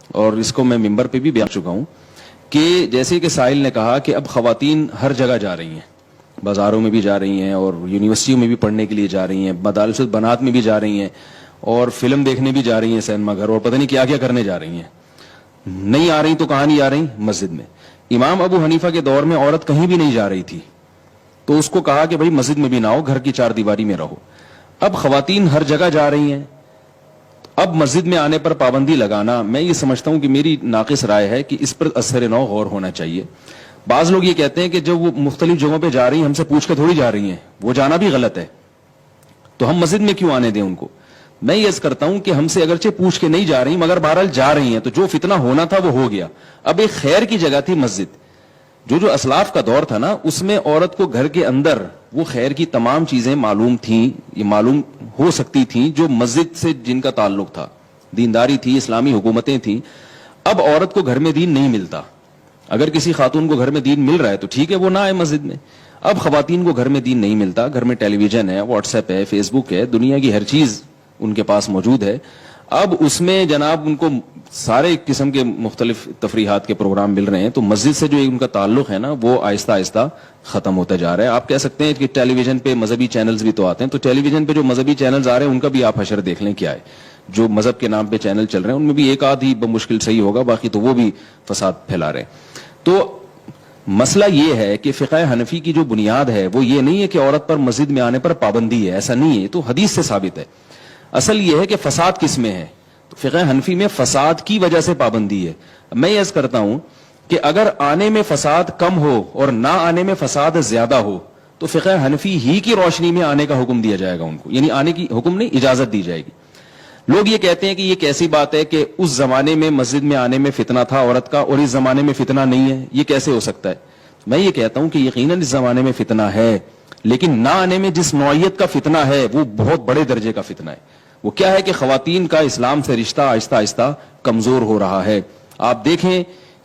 اور اس کو میں ممبر پہ بھی بیان چکا ہوں کہ جیسے کہ سائل نے کہا کہ اب خواتین ہر جگہ جا رہی ہیں, بازاروں میں بھی جا رہی ہیں اور یونیورسٹیوں میں بھی پڑھنے کے لیے جا رہی ہیں, مدارس البنات میں بھی جا رہی ہیں اور فلم دیکھنے بھی جا رہی ہیں سینما گھر, اور پتہ نہیں کیا کیا کرنے جا رہی ہیں. نہیں آ رہی تو کہاں نہیں آ رہی؟ مسجد میں. امام ابو حنیفہ کے دور میں عورت کہیں بھی نہیں جا رہی تھی تو اس کو کہا کہ بھائی مسجد میں بھی نہ ہو, گھر کی چار دیواری میں رہو. اب خواتین ہر جگہ جا رہی ہیں, اب مسجد میں آنے پر پابندی لگانا, میں یہ سمجھتا ہوں کہ میری ناقص رائے ہے کہ اس پر اثر نو غور ہونا چاہیے. بعض لوگ یہ کہتے ہیں کہ جب وہ مختلف جگہوں پہ جا رہی ہیں ہم سے پوچھ کے تھوڑی جا رہی ہیں, وہ جانا بھی غلط ہے, تو ہم مسجد میں کیوں آنے دیں ان کو. میں یہ عرض کرتا ہوں کہ ہم سے اگرچہ پوچھ کے نہیں جا رہی مگر بہرحال جا رہی ہیں, تو جو فتنہ ہونا تھا وہ ہو گیا. اب ایک خیر کی جگہ تھی مسجد, جو اسلاف کا دور تھا نا, اس میں عورت کو گھر کے اندر وہ خیر کی تمام چیزیں معلوم تھیں, یہ معلوم ہو سکتی تھیں جو مسجد سے جن کا تعلق تھا, دینداری تھی, اسلامی حکومتیں تھیں. اب عورت کو گھر میں دین نہیں ملتا. اگر کسی خاتون کو گھر میں دین مل رہا ہے تو ٹھیک ہے, وہ نہ آئے مسجد میں. اب خواتین کو گھر میں دین نہیں ملتا, گھر میں ٹیلی ویژن ہے, واٹس ایپ ہے, فیس بک ہے, دنیا کی ہر چیز ان کے پاس موجود ہے. اب اس میں جناب ان کو سارے قسم کے مختلف تفریحات کے پروگرام مل رہے ہیں, تو مسجد سے جو ان کا تعلق ہے نا وہ آہستہ آہستہ ختم ہوتا جا رہا ہے. آپ کہہ سکتے ہیں کہ ٹیلی ویژن پہ مذہبی چینلز بھی تو آتے ہیں, تو ٹیلی ویژن پہ جو مذہبی چینلز آ رہے ہیں ان کا بھی آپ حشر دیکھ لیں کیا ہے. جو مذہب کے نام پہ چینل چل رہے ہیں ان میں بھی ایک آدھ ہی بمشکل صحیح ہوگا, باقی تو وہ بھی فساد پھیلا رہے ہیں. تو مسئلہ یہ ہے کہ فقہ حنفی کی جو بنیاد ہے وہ یہ نہیں ہے کہ عورت پر مسجد میں آنے پر پابندی ہے, ایسا نہیں ہے, تو حدیث سے ثابت ہے. اصل یہ ہے کہ فساد کس میں ہے, تو فقہ حنفی میں فساد کی وجہ سے پابندی ہے. میں یہ عرض کرتا ہوں کہ اگر آنے میں فساد کم ہو اور نہ آنے میں فساد زیادہ ہو تو فقہ حنفی ہی کی روشنی میں آنے کا حکم دیا جائے گا ان کو, یعنی آنے کی حکم نہیں, اجازت دی جائے گی. لوگ یہ کہتے ہیں کہ یہ کیسی بات ہے کہ اس زمانے میں مسجد میں آنے میں فتنہ تھا عورت کا اور اس زمانے میں فتنہ نہیں ہے, یہ کیسے ہو سکتا ہے. میں یہ کہتا ہوں کہ یقیناً اس زمانے میں فتنہ ہے, لیکن نہ آنے میں جس نوعیت کا فتنہ ہے وہ بہت بڑے درجے کا فتنہ ہے. وہ کیا ہے کہ خواتین کا اسلام سے رشتہ آہستہ آہستہ کمزور ہو رہا ہے. آپ دیکھیں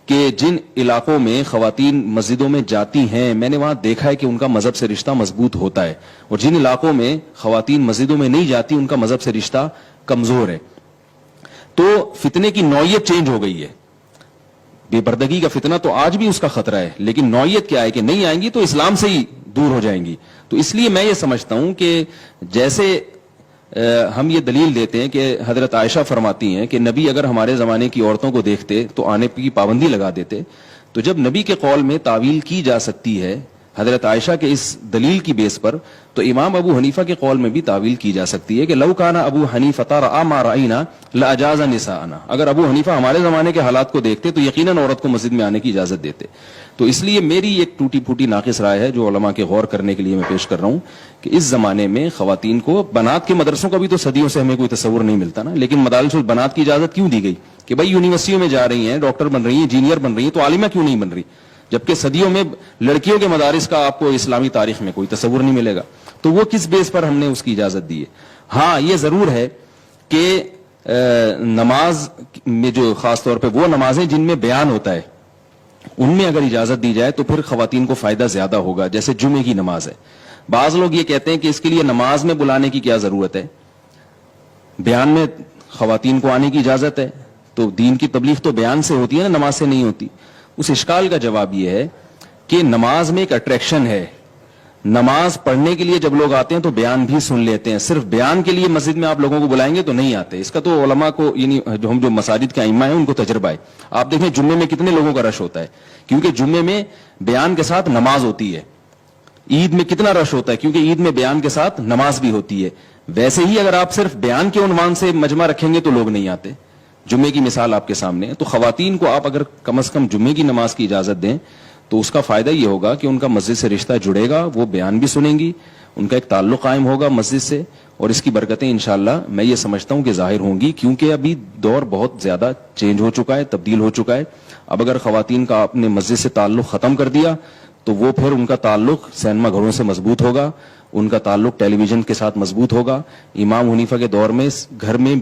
کہ جن علاقوں میں خواتین مسجدوں میں جاتی ہیں, میں نے وہاں دیکھا ہے کہ ان کا مذہب سے رشتہ مضبوط ہوتا ہے, اور جن علاقوں میں خواتین مسجدوں میں نہیں جاتی ان کا مذہب سے رشتہ کمزور ہے. تو فتنے کی نوعیت چینج ہو گئی ہے. بے پردگی کا فتنہ تو آج بھی اس کا خطرہ ہے, لیکن نوعیت کیا ہے کہ نہیں آئیں گی تو اسلام سے ہی دور ہو جائیں گی. تو اس لیے میں یہ سمجھتا ہوں کہ جیسے ہم یہ دلیل دیتے ہیں کہ حضرت عائشہ فرماتی ہیں کہ نبی اگر ہمارے زمانے کی عورتوں کو دیکھتے تو آنے کی پابندی لگا دیتے, تو جب نبی کے قول میں تعویل کی جا سکتی ہے حضرت عائشہ کے اس دلیل کی بیس پر, تو امام ابو حنیفہ کے قول میں بھی تعویل کی جا سکتی ہے کہ لو کان ابو حنیفہ رأى ما رأينا لاجاز نساءنا, اگر ابو حنیفہ ہمارے زمانے کے حالات کو دیکھتے تو یقیناً عورت کو مسجد میں آنے کی اجازت دیتے. تو اس لیے میری ایک ٹوٹی پھوٹی ناقص رائے ہے جو علماء کے غور کرنے کے لیے میں پیش کر رہا ہوں کہ اس زمانے میں خواتین کو, بنات کے مدرسوں کا بھی تو صدیوں سے ہمیں کوئی تصور نہیں ملتا نا, لیکن مدارس البنات کی اجازت کیوں دی گئی کہ بھائی یونیورسٹیوں میں جا رہی ہیں, ڈاکٹر بن رہی ہیں, انجینئر بن رہی ہیں, تو عالمہ کیوں نہیں بن رہی, جبکہ صدیوں میں لڑکیوں کے مدارس کا آپ کو اسلامی تاریخ میں کوئی تصور نہیں ملے گا. تو وہ کس بیس پر ہم نے اس کی اجازت دی ہے. ہاں یہ ضرور ہے کہ نماز میں جو خاص طور پہ وہ نمازیں جن میں بیان ہوتا ہے ان میں اگر اجازت دی جائے تو پھر خواتین کو فائدہ زیادہ ہوگا, جیسے جمعے کی نماز ہے. بعض لوگ یہ کہتے ہیں کہ اس کے لیے نماز میں بلانے کی کیا ضرورت ہے, بیان میں خواتین کو آنے کی اجازت ہے, تو دین کی تبلیغ تو بیان سے ہوتی ہے نا, نماز سے نہیں ہوتی. اس اشکال کا جواب یہ ہے کہ نماز میں ایک اٹریکشن ہے, نماز پڑھنے کے لیے جب لوگ آتے ہیں تو بیان بھی سن لیتے ہیں, صرف بیان کے لیے مسجد میں آپ لوگوں کو بلائیں گے تو نہیں آتے. اس کا تو علماء کو, یعنی جو مساجد کے ائمہ ہیں ان کو تجربہ ہے. آپ دیکھیں جمعے میں کتنے لوگوں کا رش ہوتا ہے, کیونکہ جمعے میں بیان کے ساتھ نماز ہوتی ہے. عید میں کتنا رش ہوتا ہے, کیونکہ عید میں بیان کے ساتھ نماز بھی ہوتی ہے. ویسے ہی اگر آپ صرف بیان کے عنوان سے مجمع رکھیں گے تو لوگ نہیں آتے. جمعے کی مثال آپ کے سامنے ہے. تو خواتین کو آپ اگر کم از کم جمعے کی نماز کی اجازت دیں تو اس کا فائدہ یہ ہوگا کہ ان کا مسجد سے رشتہ جڑے گا, وہ بیان بھی سنیں گی, ان کا ایک تعلق قائم ہوگا مسجد سے, اور اس کی برکتیں انشاءاللہ میں یہ سمجھتا ہوں کہ ظاہر ہوں گی, کیونکہ ابھی دور بہت زیادہ چینج ہو چکا ہے, تبدیل ہو چکا ہے. اب اگر خواتین کا اپنے مسجد سے تعلق ختم کر دیا تو وہ پھر ان کا تعلق سینما گھروں سے مضبوط ہوگا, ان کا تعلق ٹیلی ویژن کے ساتھ مضبوط ہوگا. امام حنیفہ کے دور میں گھر میں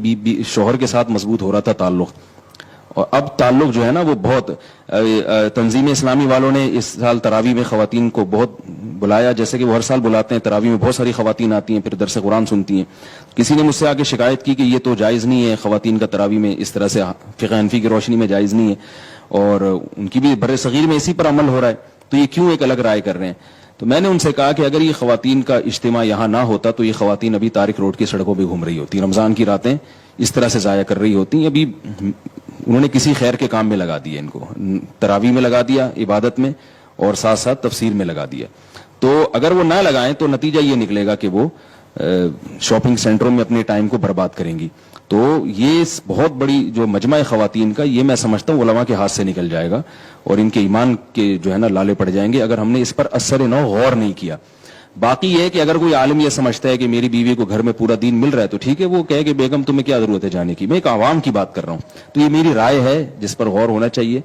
شوہر کے ساتھ مضبوط ہو رہا تھا تعلق, اور اب تعلق جو ہے نا وہ بہت تنظیم اسلامی والوں نے اس سال تراویح میں خواتین کو بہت بلایا، جیسے کہ وہ ہر سال بلاتے ہیں. تراویح میں بہت ساری خواتین آتی ہیں، پھر درس قرآن سنتی ہیں. کسی نے مجھ سے آگے شکایت کی کہ یہ تو جائز نہیں ہے، خواتین کا تراویح میں اس طرح سے فقہ حنفی کی روشنی میں جائز نہیں ہے، اور ان کی بھی بر صغیر میں اسی پر عمل ہو رہا ہے، تو یہ کیوں ایک الگ رائے کر رہے ہیں. تو میں نے ان سے کہا کہ اگر یہ خواتین کا اجتماع یہاں نہ ہوتا تو یہ خواتین ابھی طارق روڈ کی سڑکوں پہ گھوم رہی ہوتی، رمضان کی راتیں اس طرح سے ضائع کر رہی ہوتی. ابھی انہوں نے کسی خیر کے کام میں لگا دیا، ان کو تراویح میں لگا دیا، عبادت میں، اور ساتھ ساتھ تفسیر میں لگا دیا. تو اگر وہ نہ لگائیں تو نتیجہ یہ نکلے گا کہ وہ شاپنگ سینٹروں میں اپنے ٹائم کو برباد کریں گی. تو یہ بہت بڑی جو مجمع خواتین کا، یہ میں سمجھتا ہوں علماء کے ہاتھ سے نکل جائے گا، اور ان کے ایمان کے جو ہے نا لالے پڑ جائیں گے اگر ہم نے اس پر اثر نو غور نہیں کیا. باقی یہ ہے کہ اگر کوئی عالم یہ سمجھتا ہے کہ میری بیوی کو گھر میں پورا دین مل رہا ہے تو ٹھیک ہے، وہ کہے کہ بیگم تمہیں کیا ضرورت ہے جانے کی. میں ایک عوام کی بات کر رہا ہوں، تو یہ میری رائے ہے جس پر غور ہونا چاہیے.